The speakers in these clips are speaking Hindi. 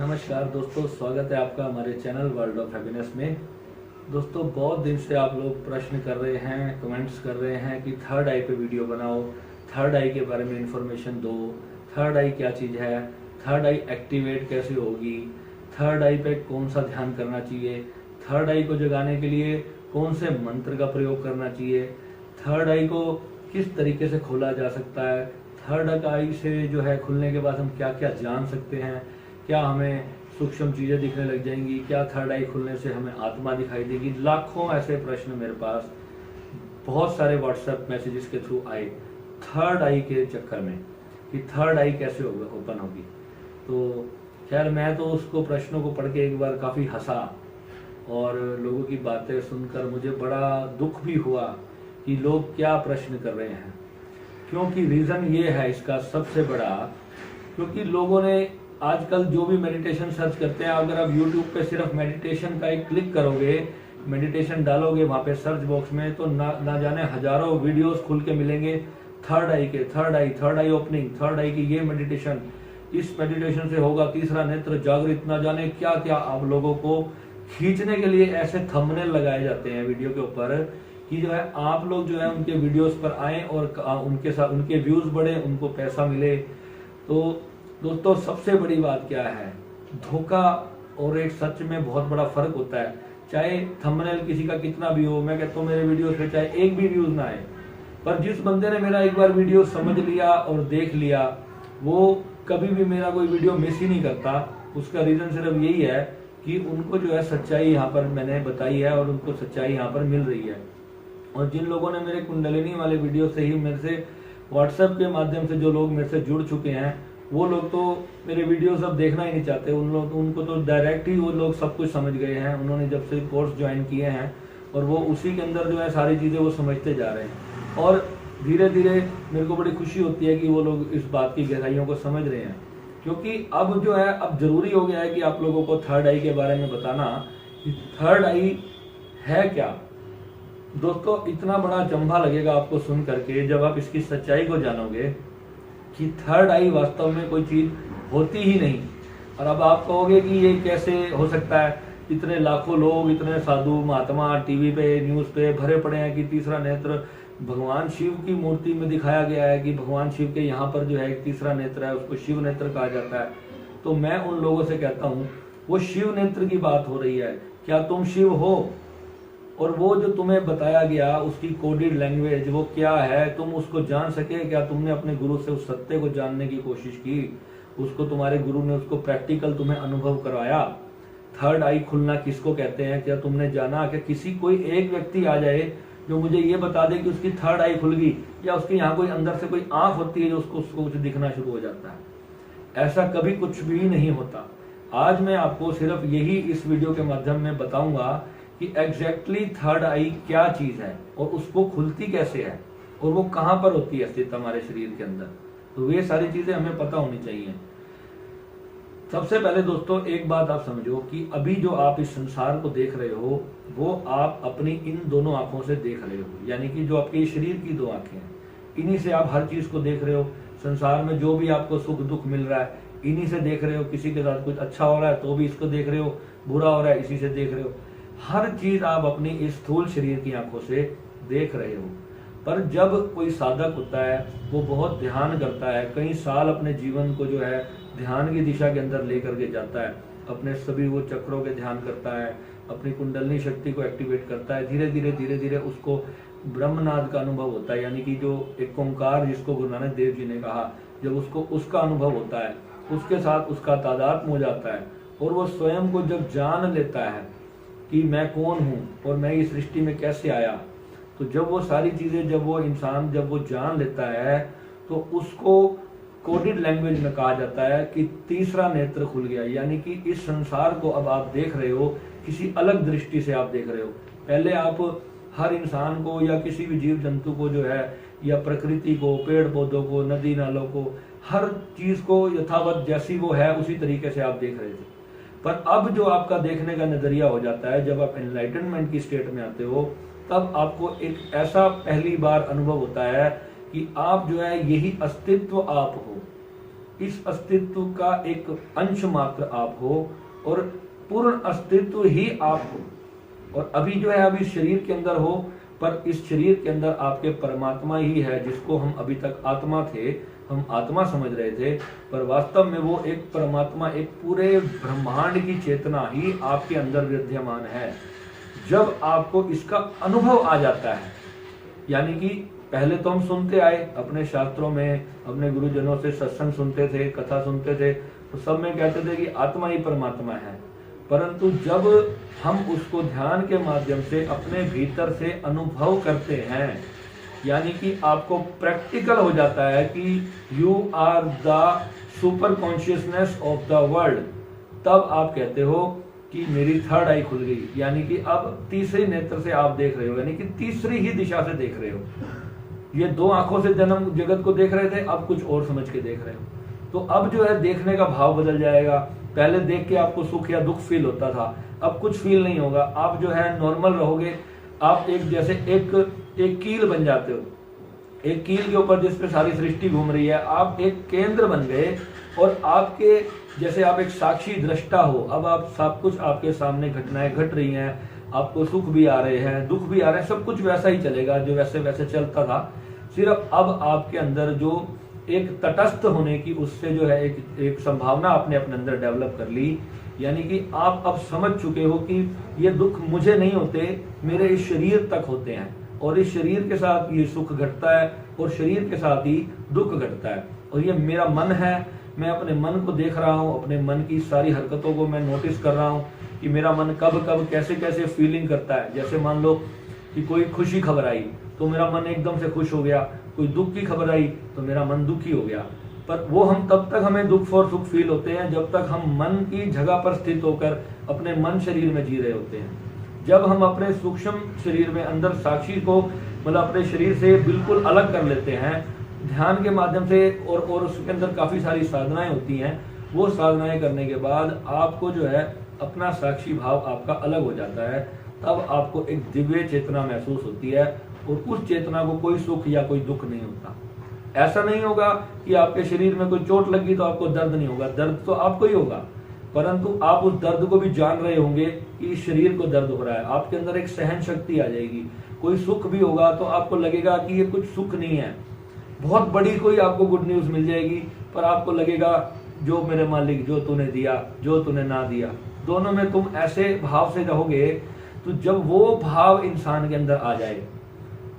नमस्कार दोस्तों, स्वागत है आपका हमारे चैनल वर्ल्ड ऑफ हैप्पीनेस में। दोस्तों, बहुत दिन से आप लोग प्रश्न कर रहे हैं, कमेंट्स कर रहे हैं कि थर्ड आई पे वीडियो बनाओ, थर्ड आई के बारे में इंफॉर्मेशन दो, थर्ड आई क्या चीज़ है, थर्ड आई एक्टिवेट कैसे होगी, थर्ड आई पे कौन सा ध्यान करना चाहिए, थर्ड आई को जगाने के लिए कौन से मंत्र का प्रयोग करना चाहिए, थर्ड आई को किस तरीके से खोला जा सकता है, थर्ड आई से जो है खुलने के बाद हम क्या क्या जान सकते हैं, क्या हमें सूक्ष्म चीज़ें दिखने लग जाएंगी, क्या थर्ड आई खुलने से हमें आत्मा दिखाई देगी। लाखों ऐसे प्रश्न मेरे पास बहुत सारे व्हाट्सएप मैसेजेस के थ्रू आए थर्ड आई के चक्कर में कि थर्ड आई कैसे ओपन होगी। तो खैर, मैं तो उसको प्रश्नों को पढ़ के एक बार काफ़ी हंसा और लोगों की बातें सुनकर मुझे बड़ा दुख भी हुआ कि लोग क्या प्रश्न कर रहे हैं। क्योंकि रीज़न ये है इसका सबसे बड़ा, क्योंकि लोगों ने आजकल जो भी मेडिटेशन सर्च करते हैं, अगर आप YouTube पे सिर्फ मेडिटेशन का एक क्लिक करोगे, मेडिटेशन डालोगे वहाँ पे सर्च बॉक्स में, तो ना जाने हजारों वीडियोस खुल के मिलेंगे थर्ड आई के। थर्ड आई ओपनिंग, थर्ड आई की ये मेडिटेशन, इस मेडिटेशन से होगा तीसरा नेत्र जागृत, ना जाने क्या क्या आप लोगों को खींचने के लिए ऐसे थंबनेल लगाए जाते हैं वीडियो के ऊपर कि जो है आप लोग जो है उनके वीडियोस पर आए और उनके साथ उनके व्यूज बढ़े, उनको पैसा मिले। तो दोस्तों, सबसे बड़ी बात क्या है, धोखा और एक सच में बहुत बड़ा फर्क होता है। चाहे थंबनेल किसी का कितना भी हो, मैं कहता हूँ मेरे वीडियो पे चाहे एक भी व्यूज ना आए, पर जिस बंदे ने मेरा एक बार वीडियो समझ लिया और देख लिया, वो कभी भी मेरा कोई वीडियो मिस ही नहीं करता। उसका रीजन सिर्फ यही है कि उनको जो है सच्चाई यहाँ पर मैंने बताई है और उनको सच्चाई यहाँ पर मिल रही है। और जिन लोगों ने मेरे कुंडलिनी वाले वीडियो से ही मेरे से व्हाट्सएप के माध्यम से जो लोग मेरे से जुड़ चुके हैं, वो लोग तो मेरे वीडियोस अब देखना ही नहीं चाहते। उनको तो डायरेक्ट ही वो लोग सब कुछ समझ गए हैं। उन्होंने जब से कोर्स ज्वाइन किए हैं और वो उसी के अंदर जो है सारी चीज़ें वो समझते जा रहे हैं। और धीरे धीरे मेरे को बड़ी खुशी होती है कि वो लोग इस बात की गहराइयों को समझ रहे हैं। क्योंकि अब जो है, अब जरूरी हो गया है कि आप लोगों को थर्ड आई के बारे में बताना कि थर्ड आई है क्या। दोस्तों, इतना बड़ा चंभा लगेगा आपको सुन करके जब आप इसकी सच्चाई को जानोगे कि थर्ड आई वास्तव में कोई चीज होती ही नहीं। और अब आप कहोगे कि ये कैसे हो सकता है, इतने लाखों लोग, इतने साधु महात्मा टीवी पे न्यूज पे भरे पड़े हैं कि तीसरा नेत्र भगवान शिव की मूर्ति में दिखाया गया है कि भगवान शिव के यहाँ पर जो है एक तीसरा नेत्र है, उसको शिव नेत्र कहा जाता है। तो मैं उन लोगों से कहता हूँ, वो शिव नेत्र की बात हो रही है, क्या तुम शिव हो? और वो जो तुम्हें बताया गया उसकी कोडेड लैंग्वेज वो क्या है, तुम उसको जान सके क्या? तुमने अपने गुरु से उस सत्य को जानने की कोशिश की? उसको तुम्हारे गुरु ने उसको प्रैक्टिकल तुम्हें अनुभव करवाया? थर्ड आई खुलना किसको कहते हैं? क्या तुमने जाना कि किसी कोई एक व्यक्ति आ जाए जो मुझे ये बता दे कि उसकी थर्ड आई खुल गई, या उसके यहाँ कोई अंदर से कोई आंख होती है जो उसको कुछ दिखना शुरू हो जाता है? ऐसा कभी कुछ भी नहीं होता। आज मैं आपको सिर्फ यही इस वीडियो के माध्यम में बताऊंगा कि एग्जैक्टली थर्ड आई क्या चीज है और उसको खुलती कैसे है और वो कहां पर होती है स्थित हमारे शरीर के अंदर। तो ये सारी चीजें हमें पता होनी चाहिए। सबसे पहले दोस्तों, एक बात आप समझो कि अभी जो आप इस संसार को देख रहे हो वो आप अपनी इन दोनों आंखों से देख रहे हो, यानी कि जो आपके शरीर की दो आंखें हैं, इन्हीं से आप हर चीज को देख रहे हो। संसार में जो भी आपको सुख दुख मिल रहा है इन्हीं से देख रहे हो। किसी के साथ कुछ अच्छा हो रहा है तो भी इसको देख रहे हो, बुरा हो रहा है इसी से देख रहे हो। हर चीज आप अपनी इस स्थूल शरीर की आंखों से देख रहे हो। पर जब कोई साधक होता है वो बहुत ध्यान करता है, कई साल अपने जीवन को जो है ध्यान की दिशा के अंदर लेकर के जाता है, अपने सभी वो चक्रों के ध्यान करता है, अपनी कुंडलनी शक्ति को एक्टिवेट करता है, धीरे धीरे उसको ब्रह्मनाद का अनुभव होता है, यानी कि जो एक ओंकार जिसको गुरु नानक देव जी ने कहा, जब उसको उसका अनुभव होता है, उसके साथ उसका तादात्म्य हो जाता है और वो स्वयं को जब जान लेता है कि मैं कौन हूँ और मैं इस सृष्टि में कैसे आया, तो जब वो सारी चीजें जब वो इंसान जब वो जान लेता है तो उसको कोडेड लैंग्वेज में कहा जाता है कि तीसरा नेत्र खुल गया। यानी कि इस संसार को अब आप देख रहे हो, किसी अलग दृष्टि से आप देख रहे हो। पहले आप हर इंसान को या किसी भी जीव जंतु को जो है, या प्रकृति को, पेड़ पौधों को, नदी नालों को, हर चीज को यथावत जैसी वो है उसी तरीके से आप देख रहे थे। पर अब जो आपका देखने का नजरिया हो जाता है, जब आप एनलाइटनमेंट की स्टेट में आते हो, तब आपको एक ऐसा पहली बार अनुभव होता है कि आप जो है यही अस्तित्व आप हो। इस अस्तित्व का एक अंश मात्र आप हो और पूर्ण अस्तित्व ही आप हो। और अभी जो है अभी शरीर के अंदर हो, पर इस शरीर के अंदर आपके परमात्मा ही है, जिसको हम अभी तक आत्मा थे, हम आत्मा समझ रहे थे, पर वास्तव में वो एक परमात्मा, एक पूरे ब्रह्मांड की चेतना ही आपके अंदर विद्यमान है। जब आपको इसका अनुभव आ जाता है, यानी कि पहले तो हम सुनते आए अपने शास्त्रों में, अपने गुरुजनों से सत्संग सुनते थे, कथा सुनते थे, तो सब में कहते थे कि आत्मा ही परमात्मा है। परंतु जब हम उसको ध्यान के माध्यम से अपने भीतर से अनुभव करते हैं, यानी कि आपको प्रैक्टिकल हो जाता है कि you are the super consciousness of the world, तब आप कहते हो कि मेरी थर्ड आई खुल गई, यानी कि अब तीसरे नेत्र से आप देख रहे हो, यानी कि तीसरी ही दिशा से देख रहे हो। ये दो आंखों से जन्म जगत को देख रहे थे, अब कुछ और समझ के देख रहे हो। तो अब जो है देखने का भाव बदल जाएगा। पहले देख के आपको सुख या दुख फील होता था, अब कुछ फील नहीं होगा। आप जो है नॉर्मल रहोगे। आप एक जैसे एक कील बन जाते हो, एक कील के ऊपर जिस पे सारी सृष्टि घूम रही है, आप एक केंद्र बन गए और आपके जैसे आप एक साक्षी दृष्टा हो। अब आप सब कुछ आपके सामने घटनाएं घट रही हैं, आपको सुख भी आ रहे हैं, दुख भी आ रहे हैं, सब कुछ वैसा ही चलेगा जो वैसे वैसे चलता था। सिर्फ अब आपके अंदर जो एक तटस्थ होने की, उससे जो है एक संभावना आपने अपने अंदर डेवलप कर ली, यानी कि आप अब समझ चुके हो कि ये दुख मुझे नहीं होते, मेरे इस शरीर तक होते हैं, और इस शरीर के साथ ये सुख घटता है और शरीर के साथ ही दुख घटता है, और ये मेरा मन है। मैं अपने मन को देख रहा हूँ, अपने मन की सारी हरकतों को मैं नोटिस कर रहा हूँ कि मेरा मन कब कब कैसे कैसे फीलिंग करता है। जैसे मान लो कि कोई खुशी खबर आई तो मेरा मन एकदम से खुश हो गया, कोई दुख की खबर आई तो मेरा मन दुखी हो गया। पर वो हम तब तक हमें दुख और सुख फील होते हैं जब तक हम मन की जगह पर स्थित होकर अपने मन शरीर में जी रहे होते हैं। जब हम अपने सूक्ष्म शरीर में अंदर साक्षी को मतलब अपने शरीर से बिल्कुल अलग कर लेते हैं ध्यान के माध्यम से, और उसके अंदर काफी सारी साधनाएं होती हैं, वो साधनाएं करने के बाद आपको जो है अपना साक्षी भाव आपका अलग हो जाता है। तब आपको एक दिव्य चेतना महसूस होती है, और उस चेतना को कोई सुख या कोई दुख नहीं होता। ऐसा नहीं होगा कि आपके शरीर में कोई चोट लगी तो आपको दर्द नहीं होगा, दर्द तो आपको ही होगा, परंतु आप उस दर्द को भी जान रहे होंगे कि इस शरीर को दर्द हो रहा है। आपके अंदर एक सहन शक्ति आ जाएगी। कोई सुख भी होगा तो आपको लगेगा कि ये कुछ सुख नहीं है। बहुत बड़ी कोई आपको गुड न्यूज मिल जाएगी, पर आपको लगेगा जो मेरे मालिक, जो तूने दिया, जो तूने ना दिया, दोनों में तुम ऐसे भाव से रहोगे। तो जब वो भाव इंसान के अंदर आ जाए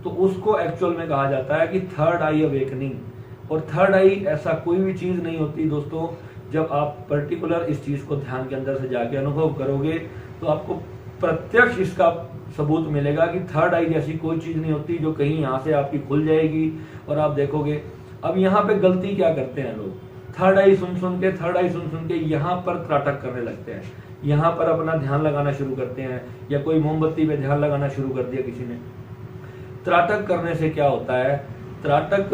तो उसको एक्चुअल में कहा जाता है कि थर्ड आई अवेकनिंग। और थर्ड आई ऐसा कोई भी चीज नहीं होती दोस्तों। जब आप पर्टिकुलर इस चीज को ध्यान के अंदर से जाके अनुभव करोगे तो आपको प्रत्यक्ष इसका सबूत मिलेगा कि थर्ड आई जैसी कोई चीज नहीं होती जो कहीं यहाँ से आपकी खुल जाएगी और आप देखोगे। अब यहाँ पे गलती क्या करते हैं लोग, थर्ड आई सुन सुन के यहाँ पर त्राटक करने लगते हैं, यहाँ पर अपना ध्यान लगाना शुरू करते हैं, या कोई मोमबत्ती पे ध्यान लगाना शुरू कर दिया किसी ने। त्राटक करने से क्या होता है, त्राटक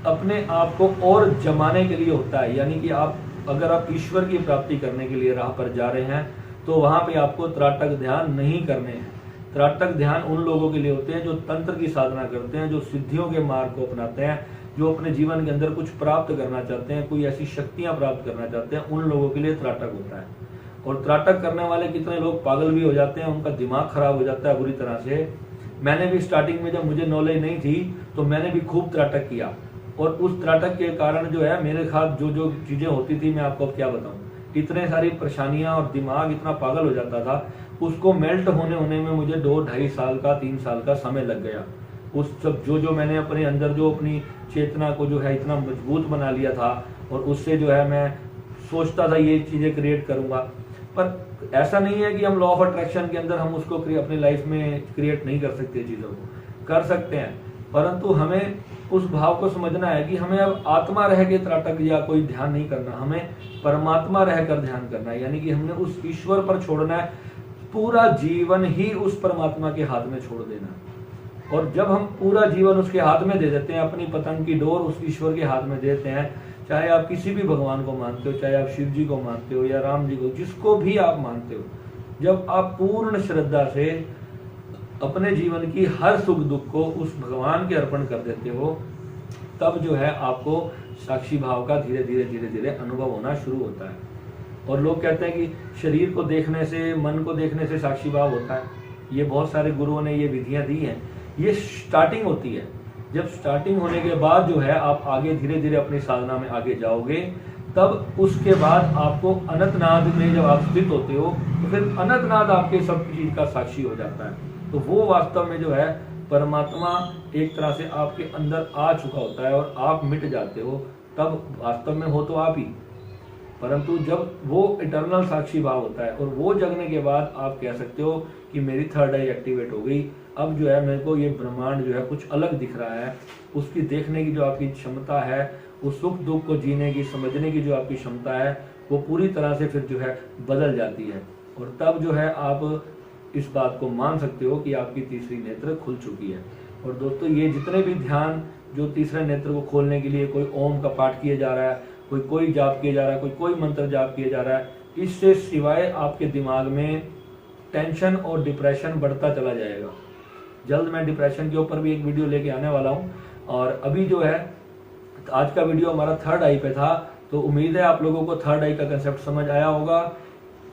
अपने आप को और जमाने के लिए होता है। यानी कि आप अगर आप ईश्वर की प्राप्ति करने के लिए राह पर जा रहे हैं तो वहां पे आपको त्राटक ध्यान नहीं करने हैं। त्राटक ध्यान उन लोगों के लिए होते हैं जो तंत्र की साधना करते हैं, जो सिद्धियों के मार्ग को अपनाते हैं, जो अपने जीवन के अंदर कुछ प्राप्त करना चाहते हैं, कोई ऐसी शक्तियां प्राप्त करना चाहते हैं, उन लोगों के लिए त्राटक होता है। और त्राटक करने वाले कितने लोग पागल भी हो जाते हैं, उनका दिमाग खराब हो जाता है बुरी तरह से। मैंने भी स्टार्टिंग में जब मुझे नॉलेज नहीं थी तो मैंने भी खूब त्राटक किया, और उस त्राटक के कारण जो है मेरे साथ जो जो चीजें होती थी मैं आपको अब क्या बताऊं, इतने सारी परेशानियां और दिमाग इतना पागल हो जाता था। उसको मेल्ट होने में मुझे 2-2.5 साल का 3 साल का समय लग गया। उस सब जो मैंने अपने अंदर जो अपनी चेतना को जो है इतना मजबूत बना लिया था, और उससे जो है मैं सोचता था ये चीजें क्रिएट करूंगा। पर ऐसा नहीं है कि हम लॉ ऑफ अट्रैक्शन के अंदर हम उसको अपनी लाइफ में क्रिएट नहीं कर सकते, चीजों को कर सकते हैं, परंतु हमें उस भाव को समझना है कि हमें अब आत्मा रह के त्राटक या कोई ध्यान नहीं करना, हमें परमात्मा रहकर ध्यान करना है। यानी कि हमने उस ईश्वर पर छोड़ना है, पूरा जीवन ही उस परमात्मा के हाथ में छोड़ देना। और जब हम पूरा जीवन उसके हाथ में दे देते हैं, अपनी पतंग की डोर उस ईश्वर के हाथ में देते हैं, चाहे आप किसी भी भगवान को मानते हो, चाहे आप शिव जी को मानते हो या राम जी को, जिसको भी आप मानते हो, जब आप पूर्ण श्रद्धा से अपने जीवन की हर सुख दुख को उस भगवान के अर्पण कर देते हो, तब जो है आपको साक्षी भाव का धीरे धीरे अनुभव होना शुरू होता है। और लोग कहते हैं कि शरीर को देखने से, मन को देखने से साक्षी भाव होता है। ये बहुत सारे गुरुओं ने ये विधियां दी हैं। ये स्टार्टिंग होती है। जब स्टार्टिंग होने के बाद जो है आप आगे धीरे धीरे अपनी साधना में आगे जाओगे, तब उसके बाद आपको अनंतनाद में जब आप स्थित होते हो तो फिर अनंतनाद आपके सब चीज का साक्षी हो जाता है। तो वो वास्तव में जो है परमात्मा एक तरह से आपके अंदर आ चुका होता है और आप मिट जाते हो। तब वास्तव में हो तो आप ही, परंतु जब वो इटर्नल साक्षी भाव होता है और वो जगने के बाद आप कह सकते हो कि मेरी थर्ड आई एक्टिवेट हो गई। अब जो है मेरे को ये ब्रह्मांड जो है कुछ अलग दिख रहा है। उसकी देखने की जो आपकी क्षमता है, उस सुख दुख को जीने की, समझने की जो आपकी क्षमता है, वो पूरी तरह से फिर जो है बदल जाती है। और तब जो है आप इस बात को मान सकते हो कि आपकी तीसरी नेत्र खुल चुकी है। और दोस्तों, ये जितने भी ध्यान जो तीसरे नेत्र को खोलने के लिए कोई ओम का पाठ किया जा रहा है, कोई जाप किया जा रहा है, कोई मंत्र जाप किया जा रहा है, इससे सिवाय आपके दिमाग में टेंशन और डिप्रेशन बढ़ता चला जाएगा। जल्द मैं डिप्रेशन के ऊपर भी एक वीडियो लेके आने वाला हूँ। और अभी जो है आज का वीडियो हमारा थर्ड आई पे था, तो उम्मीद है आप लोगों को थर्ड आई का कंसेप्ट समझ आया होगा।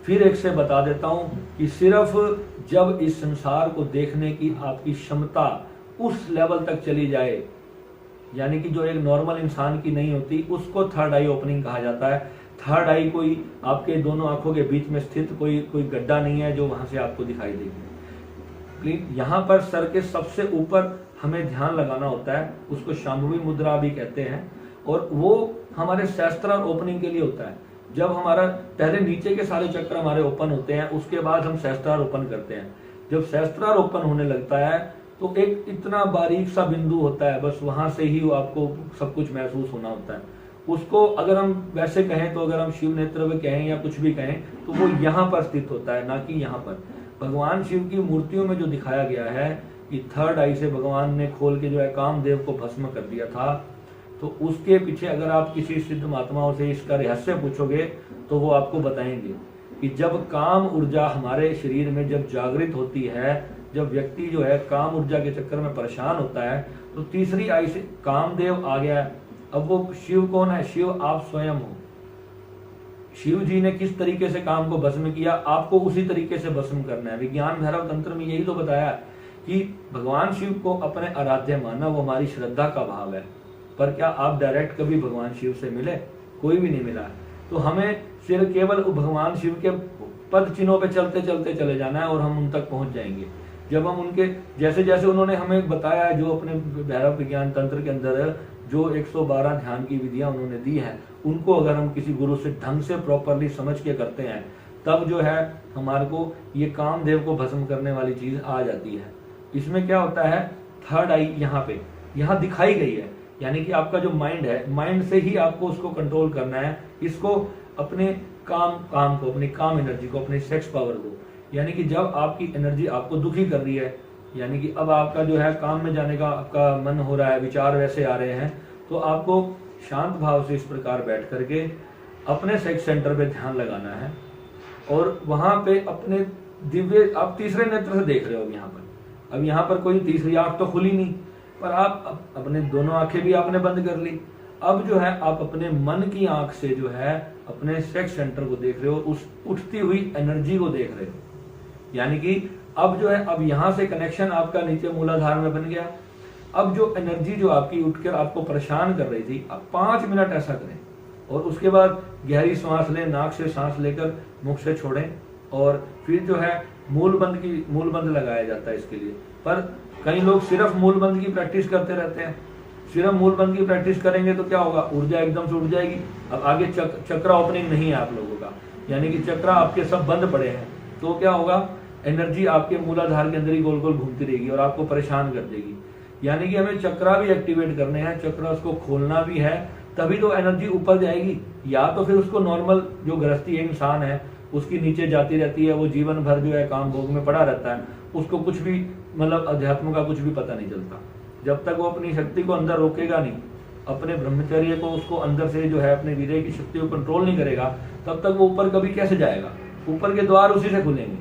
फिर एक से बता देता हूँ कि सिर्फ जब इस संसार को देखने की आपकी क्षमता उस लेवल तक चली जाए, यानी कि जो एक नॉर्मल इंसान की नहीं होती, उसको थर्ड आई ओपनिंग कहा जाता है। थर्ड आई कोई आपके दोनों आंखों के बीच में स्थित कोई गड्ढा नहीं है जो वहां से आपको दिखाई देगी। यहाँ पर सर के सबसे ऊपर हमें ध्यान लगाना होता है, उसको शांभवी मुद्रा भी कहते हैं। और वो हमारे सहस्त्रार ओपनिंग के लिए होता है। जब हमारा पहले नीचे के सारे चक्र हमारे ओपन होते हैं, उसके बाद हम सहस्त्रार ओपन करते हैं। जब सहस्त्रार ओपन होने लगता है तो एक इतना बारीक सा बिंदु होता है, बस वहां से ही आपको सब कुछ महसूस होना होता है। उसको अगर हम वैसे कहें तो, अगर हम शिव नेत्र में कहें या कुछ भी कहें, तो वो यहाँ पर स्थित होता है, ना कि यहाँ पर। भगवान शिव की मूर्तियों में जो दिखाया गया है कि थर्ड आई से भगवान ने खोल के जो है कामदेव को भस्म कर दिया था, तो उसके पीछे अगर आप किसी सिद्ध महात्माओं से इसका रहस्य पूछोगे तो वो आपको बताएंगे कि जब काम ऊर्जा हमारे शरीर में जब जागृत होती है, जब व्यक्ति जो है काम ऊर्जा के चक्कर में परेशान होता है, तो तीसरी आई से कामदेव आ गया। अब वो शिव कौन है? शिव आप स्वयं हो। शिव जी ने किस तरीके से काम को भस्म किया, आपको उसी तरीके से भस्म करना है। विज्ञान भैरव तंत्र में यही तो बताया कि भगवान शिव को अपने आराध्य मानना, वो हमारी श्रद्धा का भाव है। पर क्या आप डायरेक्ट कभी भगवान शिव से मिले? कोई भी नहीं मिला। तो हमें सिर्फ केवल भगवान शिव के पद चिन्हों पे चलते चलते चले जाना है और हम उन तक पहुंच जाएंगे। जब हम उनके जैसे जैसे उन्होंने हमें बताया, जो अपने भैरव विज्ञान तंत्र के अंदर जो 112 ध्यान की विधियां उन्होंने दी हैं, उनको अगर हम किसी गुरु से ढंग से प्रॉपरली समझ के करते हैं, तब जो है हमारे को ये कामदेव को भस्म करने वाली चीज आ जाती है। इसमें क्या होता है, थर्ड आई यहाँ दिखाई गई है, यानी कि आपका जो माइंड है, माइंड से ही आपको उसको कंट्रोल करना है। इसको अपने काम को, अपनी काम एनर्जी को, अपने सेक्स पावर को, यानी कि जब आपकी एनर्जी आपको दुखी कर रही है, यानी कि अब आपका जो है काम में जाने का आपका मन हो रहा है, विचार वैसे आ रहे हैं, तो आपको शांत भाव से इस प्रकार बैठ करके अपने सेक्स सेंटर पे ध्यान लगाना है। और वहां पे अपने दिव्य, आप तीसरे नेत्र से देख रहे हो यहाँ पर। अब यहाँ पर कोई तीसरी आंख तो खुली नहीं, पर आप अपने दोनों आंखें भी आपने बंद कर ली। अब जो है आप अपने मन की आंख से जो है अपने सेक्स सेंटर को देख रहे हो, उस उठती हुई एनर्जी को देख रहे हो। यानी कि अब जो है, अब यहां से कनेक्शन आपका नीचे मूलाधार में बन गया। अब जो एनर्जी जो आपकी उठकर आपको परेशान कर रही थी, अब 5 मिनट ऐसा करें और उसके बाद गहरी सांस लें, नाक से सांस लेकर मुख से छोड़ें, और फिर जो है मूलबंद लगाया जाता है इसके लिए। पर कई लोग सिर्फ मूलबंद की प्रैक्टिस करते रहते हैं। सिर्फ मूलबंद की प्रैक्टिस करेंगे तो क्या होगा, ऊर्जा एकदम से उठ जाएगी। अब आगे चक्रा ओपनिंग नहीं है आप लोगों का, यानी कि चक्रा आपके सब बंद पड़े हैं, तो क्या होगा, एनर्जी आपके मूलाधार के अंदर ही गोल गोल घूमती रहेगी और आपको परेशान कर देगी। यानी कि हमें चक्रा भी एक्टिवेट करने हैं, चक्रा उसको खोलना भी है, तभी तो एनर्जी ऊपर जाएगी। या तो फिर उसको नॉर्मल जो गृहस्थी इंसान है उसकी नीचे जाती रहती है, वो जीवन भर जो है काम भोग में पड़ा रहता है, उसको कुछ भी मतलब अध्यात्म का कुछ भी पता नहीं चलता। जब तक वो अपनी शक्ति को अंदर रोकेगा नहीं, अपने ब्रह्मचर्य को, उसको अंदर से जो है अपने वीर्य की शक्ति को कंट्रोल नहीं करेगा, तब तक वो ऊपर कभी कैसे जाएगा। ऊपर के द्वार उसी से खुलेंगे।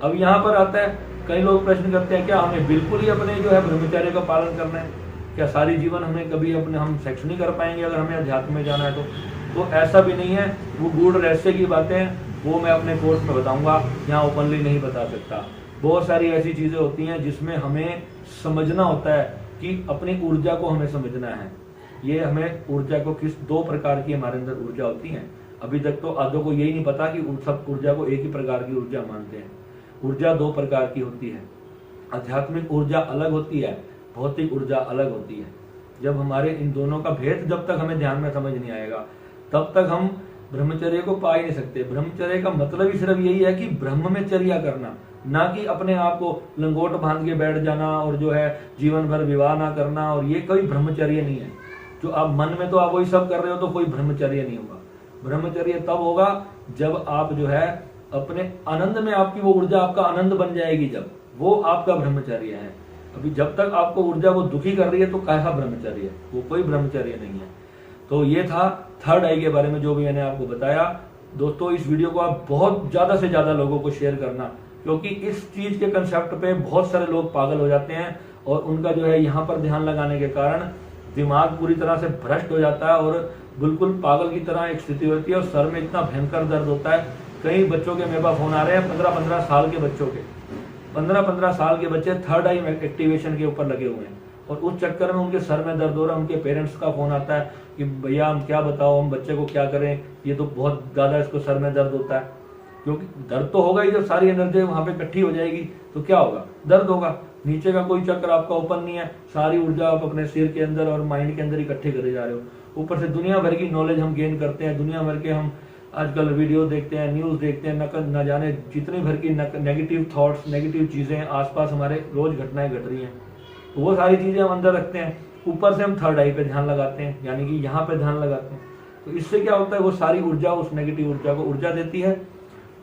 अब यहाँ पर आता है, कई लोग प्रश्न करते हैं क्या हमें बिल्कुल ही अपने जो है ब्रह्मचर्य का पालन करना है? क्या सारी जीवन हमें कभी अपने हम सेक्स नहीं कर पाएंगे अगर हमें अध्यात्म में जाना है तो ऐसा भी नहीं है। वो गूढ़ रहस्य की बातें वो मैं अपने कोर्स में बताऊंगा, यहाँ ओपनली नहीं बता सकता। बहुत सारी ऐसी चीजें होती हैं जिसमें हमें समझना होता है कि अपनी ऊर्जा को हमें समझना है। ये हमें ऊर्जा को किस 2 प्रकार की हमारे अंदर ऊर्जा होती है। अभी तक तो आधों को यही नहीं पता कि सब ऊर्जा को एक ही प्रकार की ऊर्जा मानते हैं। ऊर्जा 2 प्रकार की होती है। आध्यात्मिक ऊर्जा अलग होती है, भौतिक ऊर्जा अलग होती है। जब हमारे इन दोनों का भेद जब तक हमें ध्यान में समझ नहीं आएगा तब तक हम ब्रह्मचर्य को पा ही नहीं सकते। ब्रह्मचर्य का मतलब ही सिर्फ यही है कि ब्रह्म में चर्या करना, ना कि अपने आप को लंगोट बांध के बैठ जाना और जो है जीवन भर विवाह ना करना। और ये कोई ब्रह्मचर्य नहीं है। जो आप मन में तो आप वही सब कर रहे हो तो कोई ब्रह्मचर्य नहीं होगा। ब्रह्मचर्य तब होगा जब आप जो है अपने आनंद में, आपकी वो ऊर्जा आपका आनंद बन जाएगी, जब वो आपका ब्रह्मचर्य है। अभी जब तक आपको ऊर्जा वो दुखी कर रही है तो कैसा ब्रह्मचर्य है, वो कोई ब्रह्मचर्य नहीं है। तो ये था थर्ड आई के बारे में जो भी मैंने आपको बताया। दोस्तों इस वीडियो को आप बहुत ज्यादा से ज्यादा लोगों को शेयर करना, क्योंकि इस चीज के कंसेप्ट पे बहुत सारे लोग पागल हो जाते हैं और उनका जो है यहाँ पर ध्यान लगाने के कारण दिमाग पूरी तरह से भ्रष्ट हो जाता है और बिल्कुल पागल की तरह एक स्थिति होती है और सर में इतना भयंकर दर्द होता है। कई बच्चों के मेरे पास फोन आ रहे हैं, 15-15 साल के बच्चों के, 15-15 साल के बच्चे थर्ड आई एक्टिवेशन के ऊपर लगे हुए हैं और उस चक्कर में उनके सर में दर्द हो रहा है। उनके पेरेंट्स का फोन आता है कि भैया हम क्या बताओ, हम बच्चे को क्या करें, ये तो बहुत ज्यादा इसको सर में दर्द होता है। क्योंकि दर्द तो होगा ही, जब सारी एनर्जी वहां पे इकट्ठी हो जाएगी तो क्या होगा, दर्द होगा। नीचे का कोई चक्र आपका ओपन नहीं है, सारी ऊर्जा आप अपने सिर के अंदर और माइंड के अंदर इकट्ठे करे जा रहे हो। ऊपर से दुनिया भर की नॉलेज हम गेन करते हैं, दुनिया भर के हम आजकल वीडियो देखते हैं, न्यूज देखते हैं, न जाने जितनी भर की नेगेटिव थॉट्स, नेगेटिव चीजें आसपास हमारे रोज घटनाएं घट रही हैं, तो वो सारी चीजें हम अंदर रखते हैं। ऊपर से हम थर्ड आई पे ध्यान लगाते हैं, यानी कि यहाँ पे ध्यान लगाते हैं। तो इससे क्या होता है, वो सारी ऊर्जा उस नेगेटिव ऊर्जा को ऊर्जा देती है,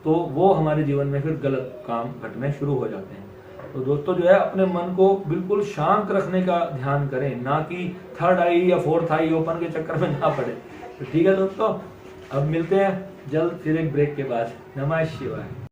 तो वो हमारे जीवन में फिर गलत काम घटने शुरू हो जाते हैं। तो दोस्तों जो है अपने मन को बिल्कुल शांत रखने का ध्यान करें, ना कि थर्ड आई या फोर्थ आई ओपन के चक्कर में ना पड़े। तो ठीक है दोस्तों, अब मिलते हैं जल्द फिर एक ब्रेक के बाद। नमः शिवाय।